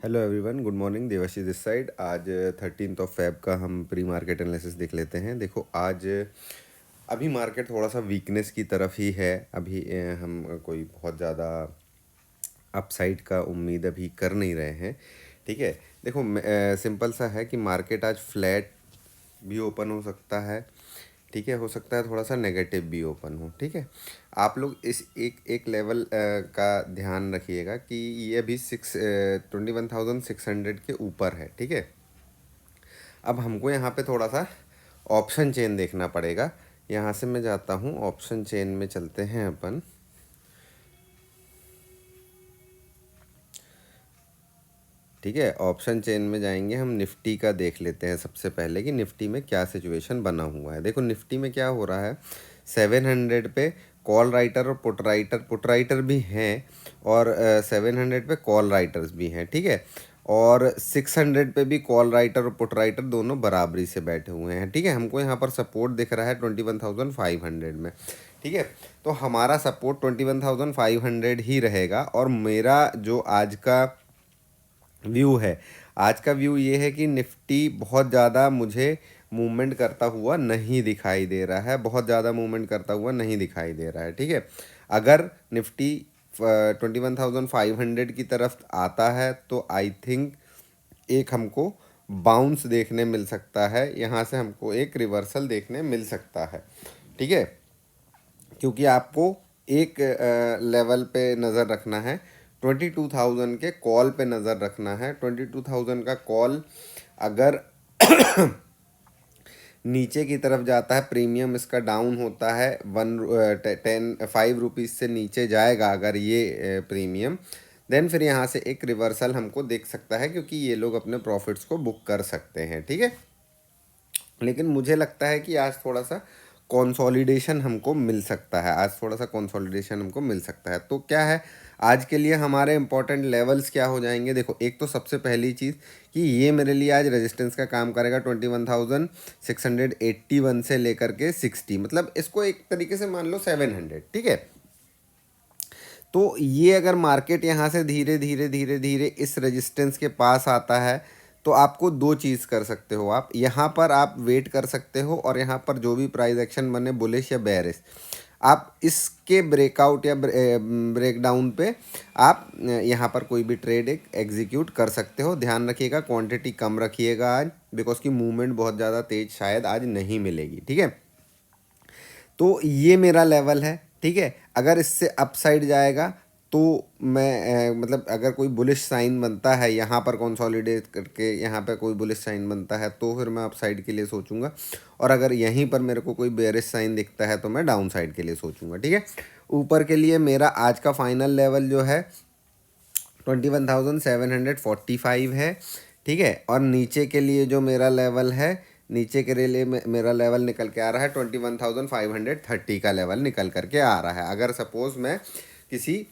Hello everyone, good morning. Devashish this side. आज 13 का हम प्री मार्केट एनालिसिस देख लेते हैं। देखो, आज अभी मार्केट थोड़ा सा वीकनेस की तरफ ही है। अभी हम कोई बहुत ज़्यादा अपसाइड का उम्मीद अभी कर नहीं रहे हैं। ठीक है, देखो सिंपल सा है कि मार्केट आज फ्लैट भी ओपन हो सकता है। ठीक है, हो सकता है थोड़ा सा नेगेटिव भी ओपन हो। ठीक है, आप लोग इस एक एक लेवल का ध्यान रखिएगा कि ये अभी 21,600 के ऊपर है। ठीक है, अब हमको यहाँ पे थोड़ा सा ऑप्शन चेन देखना पड़ेगा। यहाँ से मैं जाता हूँ, ऑप्शन चेन में चलते हैं अपन। ठीक है, ऑप्शन चेन में जाएंगे हम। निफ्टी का देख लेते हैं सबसे पहले कि निफ्टी में क्या सिचुएशन बना हुआ है। देखो निफ्टी में क्या हो रहा है, 700 पे कॉल राइटर और पुट राइटर भी हैं, और 700 पे कॉल राइटर्स भी हैं। ठीक है, और 600 पे भी कॉल राइटर और पुट राइटर दोनों बराबरी से बैठे हुए हैं। ठीक है, हमको यहाँ पर सपोर्ट दिख रहा है 21,500 में। ठीक है, तो हमारा सपोर्ट 21,500 ही रहेगा। और मेरा जो आज का व्यू है, आज का व्यू ये है कि निफ्टी बहुत ज़्यादा मुझे मूवमेंट करता हुआ नहीं दिखाई दे रहा है, बहुत ज़्यादा मूवमेंट करता हुआ नहीं दिखाई दे रहा है। ठीक है, अगर निफ्टी 21,500 की तरफ आता है तो आई थिंक एक हमको बाउंस देखने मिल सकता है, यहाँ से हमको एक रिवर्सल देखने मिल सकता है। ठीक है, क्योंकि आपको एक लेवल पे नज़र रखना है, 22,000 के कॉल पे नज़र रखना है। 22,000 का कॉल अगर नीचे की तरफ जाता है, प्रीमियम इसका डाउन होता है 5 रुपीज़ से नीचे जाएगा अगर ये प्रीमियम, देन फिर यहाँ से एक रिवर्सल हमको देख सकता है, क्योंकि ये लोग अपने प्रॉफिट्स को बुक कर सकते हैं। ठीक है, लेकिन मुझे लगता है कि आज थोड़ा सा कंसोलिडेशन हमको मिल सकता है, आज थोड़ा सा कंसोलिडेशन हमको मिल सकता है। तो क्या है आज के लिए हमारे इंपॉर्टेंट लेवल्स क्या हो जाएंगे? देखो, एक तो सबसे पहली चीज़ कि ये मेरे लिए आज रेजिस्टेंस का काम करेगा 21,681 से लेकर के 60, मतलब इसको एक तरीके से मान लो 700। ठीक है, तो ये अगर मार्केट यहाँ से धीरे धीरे धीरे धीरे इस रेजिस्टेंस के पास आता है तो आपको दो चीज़ कर सकते हो। आप यहाँ पर आप वेट कर सकते हो, और यहाँ पर जो भी प्राइस एक्शन बने, बुलिश या बेरिश, आप इसके ब्रेकआउट या ब्रेकडाउन पे आप यहाँ पर कोई भी ट्रेड एक एग्जीक्यूट कर सकते हो। ध्यान रखिएगा, क्वांटिटी कम रखिएगा आज, बिकॉज की मूवमेंट बहुत ज़्यादा तेज शायद आज नहीं मिलेगी। ठीक है, तो ये मेरा लेवल है। ठीक है, अगर इससे अपसाइड जाएगा तो मैं मतलब अगर कोई बुलिश साइन बनता है यहाँ पर कंसोलिडेट करके, यहाँ पे कोई बुलिश साइन बनता है तो फिर मैं अपसाइड के लिए सोचूंगा, और अगर यहीं पर मेरे को कोई बेरिश साइन दिखता है तो मैं डाउन साइड के लिए सोचूंगा। ठीक है, ऊपर के लिए मेरा आज का फाइनल लेवल जो है 21,745 है। ठीक है, और नीचे के लिए जो मेरा लेवल है, नीचे के लिए मेरा लेवल निकल के आ रहा है 21,530 का लेवल निकल करके आ रहा है। अगर सपोज मैं किसी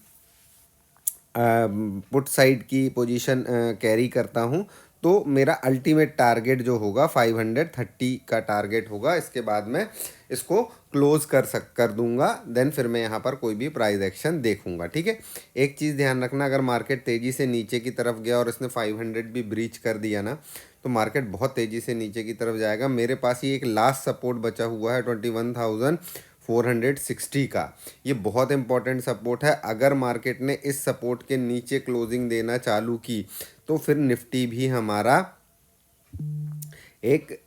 पुट साइड की पोजीशन कैरी करता हूँ तो मेरा अल्टीमेट टारगेट जो होगा 530 का टारगेट होगा। इसके बाद मैं इसको क्लोज कर दूंगा, देन फिर मैं यहाँ पर कोई भी प्राइस एक्शन देखूंगा। ठीक है, एक चीज़ ध्यान रखना, अगर मार्केट तेज़ी से नीचे की तरफ गया और इसने 500 भी ब्रीच कर दिया ना, तो मार्केट बहुत तेज़ी से नीचे की तरफ जाएगा। मेरे पास ही एक लास्ट सपोर्ट बचा हुआ है 21,460 का, ये बहुत इंपॉर्टेंट सपोर्ट है। अगर मार्केट ने इस सपोर्ट के नीचे क्लोजिंग देना चालू की तो फिर निफ्टी भी हमारा एक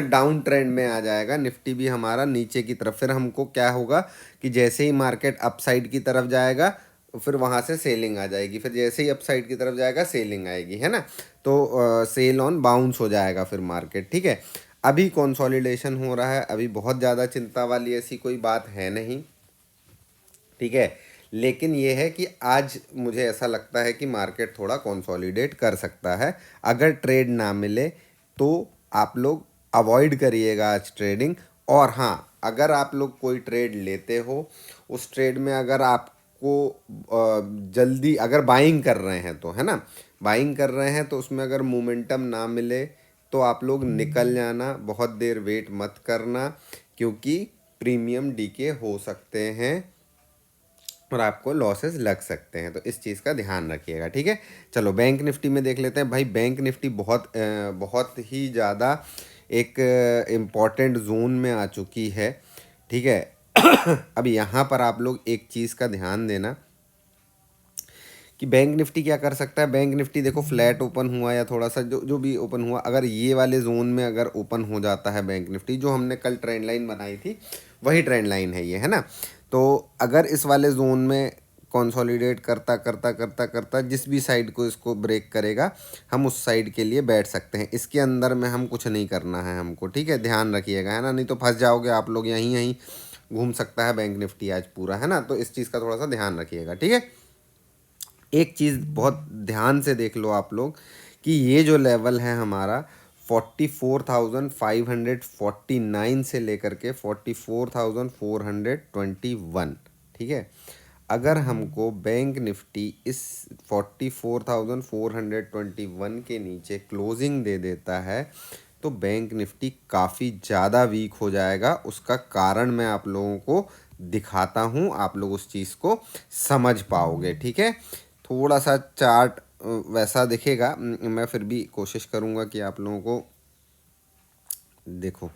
डाउन ट्रेंड में आ जाएगा, निफ्टी भी हमारा नीचे की तरफ। फिर हमको क्या होगा कि जैसे ही मार्केट अपसाइड की तरफ जाएगा फिर वहाँ से सेलिंग आ जाएगी, फिर जैसे ही अपसाइड की तरफ जाएगा सेलिंग आएगी, है ना। तो सेल ऑन बाउंस हो जाएगा फिर मार्केट। ठीक है, अभी कंसोलिडेशन हो रहा है, अभी बहुत ज़्यादा चिंता वाली ऐसी कोई बात है नहीं। ठीक है, लेकिन ये है कि आज मुझे ऐसा लगता है कि मार्केट थोड़ा कंसोलिडेट कर सकता है। अगर ट्रेड ना मिले तो आप लोग अवॉइड करिएगा आज ट्रेडिंग। और हाँ, अगर आप लोग कोई ट्रेड लेते हो, उस ट्रेड में अगर आपको जल्दी अगर बाइंग कर रहे हैं तो, है ना, बाइंग कर रहे हैं तो उसमें अगर मोमेंटम ना मिले तो आप लोग निकल जाना, बहुत देर वेट मत करना, क्योंकि प्रीमियम डीके हो सकते हैं और आपको लॉसेस लग सकते हैं, तो इस चीज़ का ध्यान रखिएगा, ठीक है। चलो बैंक निफ्टी में देख लेते हैं भाई। बैंक निफ्टी बहुत ही ज़्यादा एक इम्पॉर्टेंट जोन में आ चुकी है, ठीक है। अब यहाँ पर आप लोग एक चीज़ का ध्यान देना कि बैंक निफ्टी क्या कर सकता है। बैंक निफ्टी देखो फ्लैट ओपन हुआ या थोड़ा सा जो जो भी ओपन हुआ, अगर ये वाले जोन में अगर ओपन हो जाता है बैंक निफ्टी, जो हमने कल ट्रेंड लाइन बनाई थी वही ट्रेंड लाइन है ये, है ना। तो अगर इस वाले जोन में कंसोलिडेट करता करता करता करता जिस भी साइड को इसको ब्रेक करेगा, हम उस साइड के लिए बैठ सकते हैं। इसके अंदर में हम कुछ नहीं करना है हमको, ठीक है, ध्यान रखिएगा, है ना, नहीं तो फंस जाओगे आप लोग। यहीं यहीं घूम सकता है बैंक निफ्टी आज पूरा, है ना, तो इस चीज़ का थोड़ा सा ध्यान रखिएगा, ठीक है। एक चीज़ बहुत ध्यान से देख लो आप लोग कि ये जो लेवल है हमारा 44,549 से लेकर के 44,421, ठीक है। अगर हमको बैंक निफ्टी इस 44,421 के नीचे क्लोजिंग दे देता है तो बैंक निफ्टी काफ़ी ज़्यादा वीक हो जाएगा। उसका कारण मैं आप लोगों को दिखाता हूँ, आप लोग उस चीज़ को समझ पाओगे, ठीक है। थोड़ा सा चार्ट वैसा दिखेगा, मैं फिर भी कोशिश करूँगा कि आप लोगों को देखो।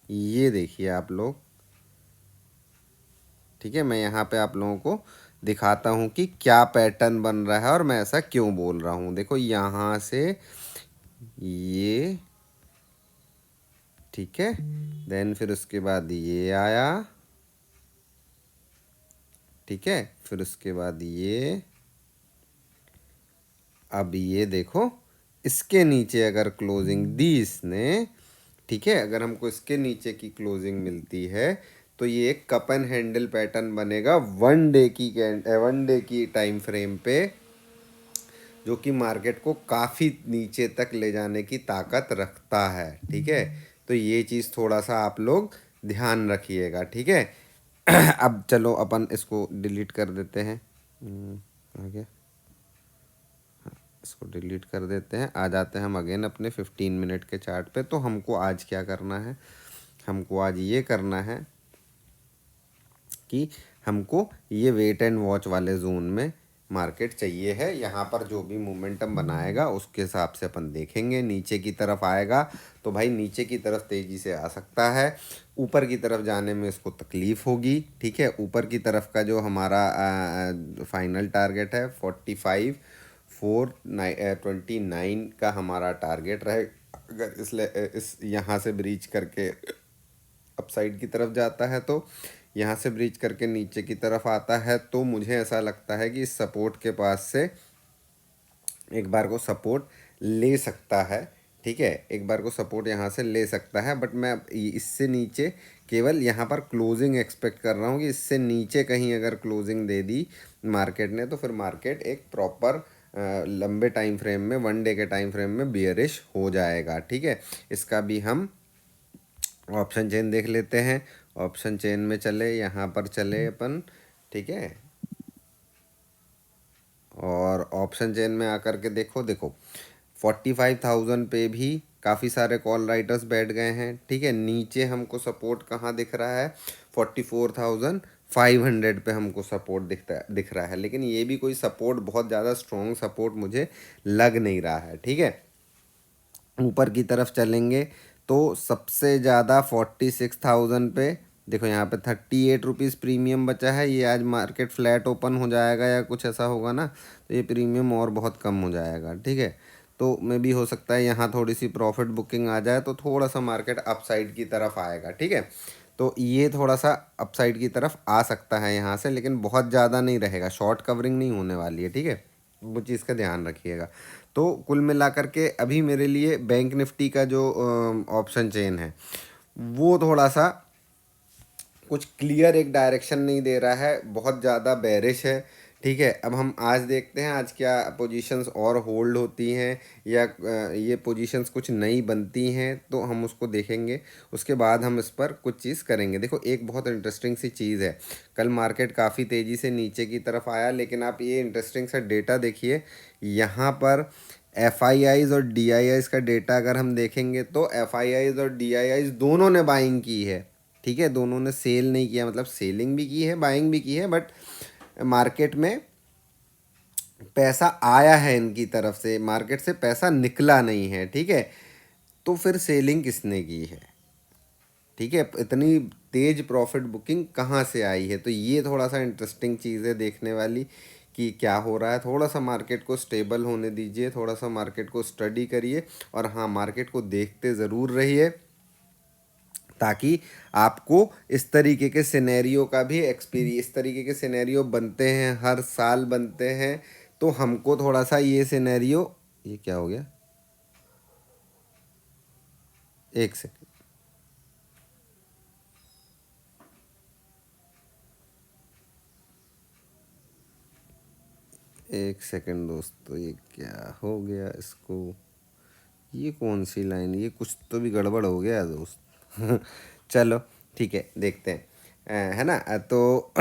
ये देखिए आप लोग, ठीक है, मैं यहाँ पे आप लोगों को दिखाता हूँ कि क्या पैटर्न बन रहा है और मैं ऐसा क्यों बोल रहा हूँ। देखो यहाँ से ये, ठीक है, देन फिर उसके बाद ये आया, ठीक है, फिर उसके बाद ये, अब ये देखो इसके नीचे अगर क्लोजिंग दी इसने, ठीक है, अगर हमको इसके नीचे की क्लोजिंग मिलती है तो ये एक कप एंड हैंडल पैटर्न बनेगा 1 डे की टाइम फ्रेम पे, जो कि मार्केट को काफ़ी नीचे तक ले जाने की ताकत रखता है, ठीक है। तो ये चीज़ थोड़ा सा आप लोग ध्यान रखिएगा, ठीक है। अब चलो अपन इसको डिलीट कर देते हैं। आ गया, इसको डिलीट कर देते हैं। आ जाते हैं हम अगेन अपने 15 मिनट के चार्ट पे। तो हमको आज क्या करना है, हमको आज ये करना है कि हमको ये वेट एंड वॉच वाले जोन में मार्केट चाहिए है। यहाँ पर जो भी मोमेंटम बनाएगा उसके हिसाब से अपन देखेंगे। नीचे की तरफ आएगा तो भाई नीचे की तरफ तेज़ी से आ सकता है, ऊपर की तरफ जाने में इसको तकलीफ़ होगी, ठीक है। ऊपर की तरफ का जो हमारा फाइनल टारगेट है 45,429 का हमारा टारगेट रहे। अगर इस यहाँ से ब्रीच करके अपसाइड की तरफ जाता है, तो यहाँ से ब्रीच करके नीचे की तरफ आता है, तो मुझे ऐसा लगता है कि इस सपोर्ट के पास से एक बार को सपोर्ट ले सकता है, ठीक है, एक बार को सपोर्ट यहाँ से ले सकता है। बट मैं इससे नीचे केवल यहाँ पर क्लोजिंग एक्सपेक्ट कर रहा हूँ कि इससे नीचे कहीं अगर क्लोजिंग दे दी मार्केट ने तो फिर मार्केट एक प्रॉपर लंबे टाइम फ्रेम में 1 डे के टाइम फ्रेम में बियरिश हो जाएगा, ठीक है। इसका भी हम ऑप्शन चेन देख लेते हैं। ऑप्शन चेन में चले, यहाँ पर चले अपन, ठीक है। और ऑप्शन चेन में आकर के देखो, देखो 45,000 पे भी काफ़ी सारे कॉल राइटर्स बैठ गए हैं, ठीक है। नीचे हमको सपोर्ट कहाँ दिख रहा है, 44,500 पे हमको सपोर्ट दिख रहा है, लेकिन ये भी कोई सपोर्ट बहुत ज़्यादा स्ट्रॉन्ग सपोर्ट मुझे लग नहीं रहा है, ठीक है। ऊपर की तरफ चलेंगे तो सबसे ज़्यादा 46,000 पे देखो, यहाँ पे 38 रुपीज़ प्रीमियम बचा है। ये आज मार्केट फ्लैट ओपन हो जाएगा या कुछ ऐसा होगा ना, तो ये प्रीमियम और बहुत कम हो जाएगा, ठीक है। तो मे भी हो सकता है यहाँ थोड़ी सी प्रॉफिट बुकिंग आ जाए तो थोड़ा सा मार्केट अपसाइड की तरफ आएगा, ठीक है। तो ये थोड़ा सा अपसाइड की तरफ आ सकता है यहाँ से, लेकिन बहुत ज़्यादा नहीं रहेगा, शॉर्ट कवरिंग नहीं होने वाली है, ठीक है। वो चीज़ का ध्यान रखिएगा। तो कुल मिलाकर के अभी मेरे लिए बैंक निफ्टी का जो ऑप्शन चेन है वो थोड़ा सा कुछ क्लियर एक डायरेक्शन नहीं दे रहा है, बहुत ज़्यादा बेरिश है, ठीक है। अब हम आज देखते हैं आज क्या पोजीशंस और होल्ड होती हैं या ये पोजीशंस कुछ नई बनती हैं, तो हम उसको देखेंगे। उसके बाद हम इस पर कुछ चीज़ करेंगे। देखो एक बहुत इंटरेस्टिंग सी चीज़ है, कल मार्केट काफ़ी तेज़ी से नीचे की तरफ आया, लेकिन आप ये इंटरेस्टिंग सा डेटा देखिए, यहाँ पर एफ आई आईज और डी आई आईज का डेटा अगर हम देखेंगे तो एफ आई आईज और डी आई आईज दोनों ने बाइंग की है, ठीक है, दोनों ने सेल नहीं किया, मतलब सेलिंग भी की है बाइंग भी की है, बट मार्केट में पैसा आया है इनकी तरफ से, मार्केट से पैसा निकला नहीं है, ठीक है। तो फिर सेलिंग किसने की है, ठीक है, इतनी तेज प्रॉफिट बुकिंग कहाँ से आई है। तो ये थोड़ा सा इंटरेस्टिंग चीज़ है देखने वाली कि क्या हो रहा है। थोड़ा सा मार्केट को स्टेबल होने दीजिए, थोड़ा सा मार्केट को स्टडी करिए, और हाँ, मार्केट को देखते ज़रूर रहिए, ताकि आपको इस तरीके के सिनेरियो का भी एक्सपीरियंस, इस तरीके के सिनेरियो बनते हैं, हर साल बनते हैं, तो हमको थोड़ा सा ये सिनेरियो, ये क्या हो गया, एक सेकंड, एक सेकंड दोस्तों, ये क्या हो गया इसको, ये कौन सी लाइन, ये कुछ तो भी गड़बड़ हो गया दोस्त। चलो ठीक है, देखते हैं, है ना। तो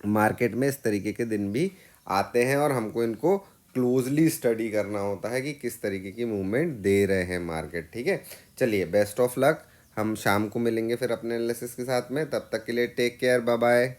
मार्केट में इस तरीके के दिन भी आते हैं, और हमको इनको क्लोजली स्टडी करना होता है कि किस तरीके की मूवमेंट दे रहे हैं मार्केट, ठीक है। चलिए, बेस्ट ऑफ लक, हम शाम को मिलेंगे फिर अपने एनालिसिस के साथ में, तब तक के लिए टेक केयर, बाय बाय।